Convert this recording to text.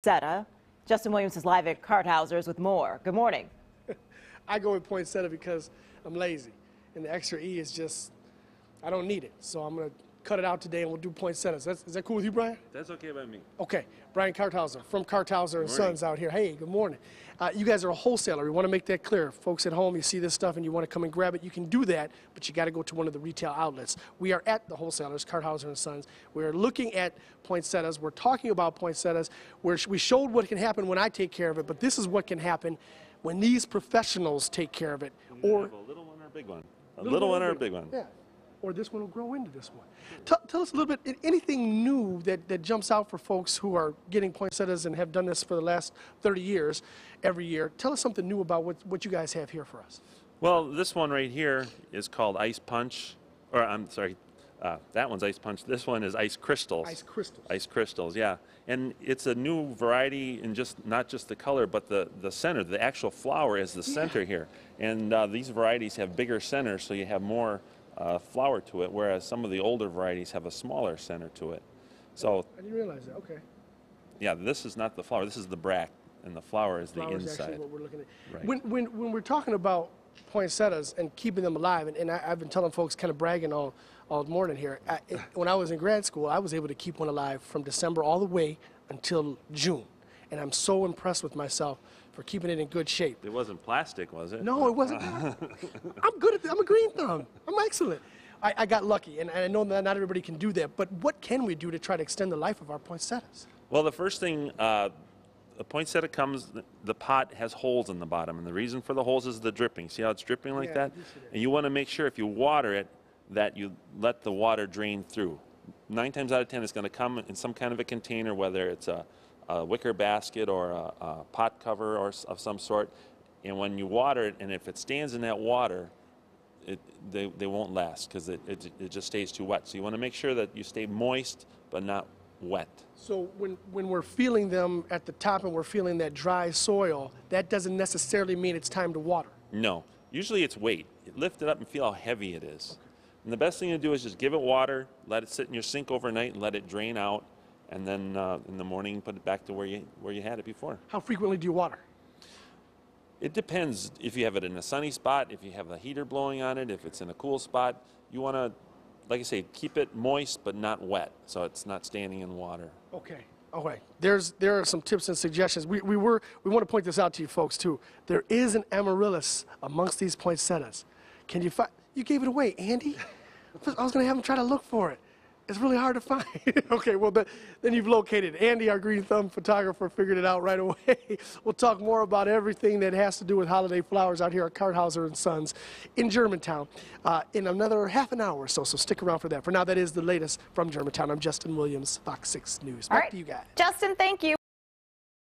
Poinsettia. Justin Williams is live at Karthauser's with more. Good morning. I go with poinsettia because I'm lazy, and the extra E is just, I don't need it. So I'm going to cut it out today, and we'll do poinsettias. Is that cool with you, Brian? That's okay by me. Okay. Brian Karthauser from Karthauser and Sons out here. Hey, good morning. You guys are a wholesaler. We want to make that clear. Folks at home, you see this stuff and you want to come and grab it, you can do that, but you got to go to one of the retail outlets. We are at the wholesalers, Karthauser and Sons. We're looking at poinsettias. We're talking about poinsettias. We showed what can happen when I take care of it, but this is what can happen when these professionals take care of it. Or a little one or a big one. A little one or a big one. Yeah. Or this one will grow into this one. Tell us a little bit, anything new that jumps out for folks who are getting poinsettias and have done this for the last 30 years, every year. Tell us something new about what you guys have here for us. Well, this one right here is called Ice Punch, or I'm sorry, that one's Ice Punch. This one is Ice Crystals. Ice Crystals. Ice Crystals, yeah. And it's a new variety in not just the color, but the center. The actual flower is the center here. And these varieties have bigger centers, so you have more flower to it, whereas some of the older varieties have a smaller center to it. So I didn't realize that. Okay. Yeah, this is not the flower. This is the bract, and the flower is the inside. Is actually what we're looking at. Right. When we're talking about poinsettias and keeping them alive, and I've been telling folks, kind of bragging all morning here. When I was in grad school, I was able to keep one alive from December all the way until June, and I'm so impressed with myself for keeping it in good shape. It wasn't plastic, was it? No, it wasn't. I'm good at that. I'm a green thumb. I'm excellent. I got lucky, and I know that not everybody can do that, but what can we do to try to extend the life of our poinsettias? Well, the first thing, a poinsettia comes, the pot has holes in the bottom, and the reason for the holes is the dripping. See how it's dripping like that? And you want to make sure if you water it that you let the water drain through. 9 times out of 10 it's going to come in some kind of a container, whether it's a wicker basket or a pot cover or of some sort, and when you water it, and if it stands in that water, they won't last because it just stays too wet. So you want to make sure that you stay moist but not wet. So when we're feeling them at the top and we're feeling that dry soil, that doesn't necessarily mean it's time to water. No. Usually it's weight. Lift it up and feel how heavy it is. Okay. And the best thing to do is just give it water, let it sit in your sink overnight and let it drain out, and then in the morning put it back to where you had it before. How frequently do you water? It depends. If you have it in a sunny spot, if you have a heater blowing on it, if it's in a cool spot, you want to, like I say, keep it moist but not wet, so it's not standing in water. Okay. Okay. There are some tips and suggestions. We want to point this out to you folks too. There is an amaryllis amongst these poinsettias. Can you find? You gave it away, Andy. I was going to have him try to look for it. It's really hard to find. Okay, well, then you've located it. Andy, our green thumb photographer, figured it out right away. We'll talk more about everything that has to do with holiday flowers out here at Karthauser and Sons in Germantown in another half an hour or so, so stick around for that. For now, that is the latest from Germantown. I'm Justin Williams, Fox 6 News. Back to you guys. Justin, thank you.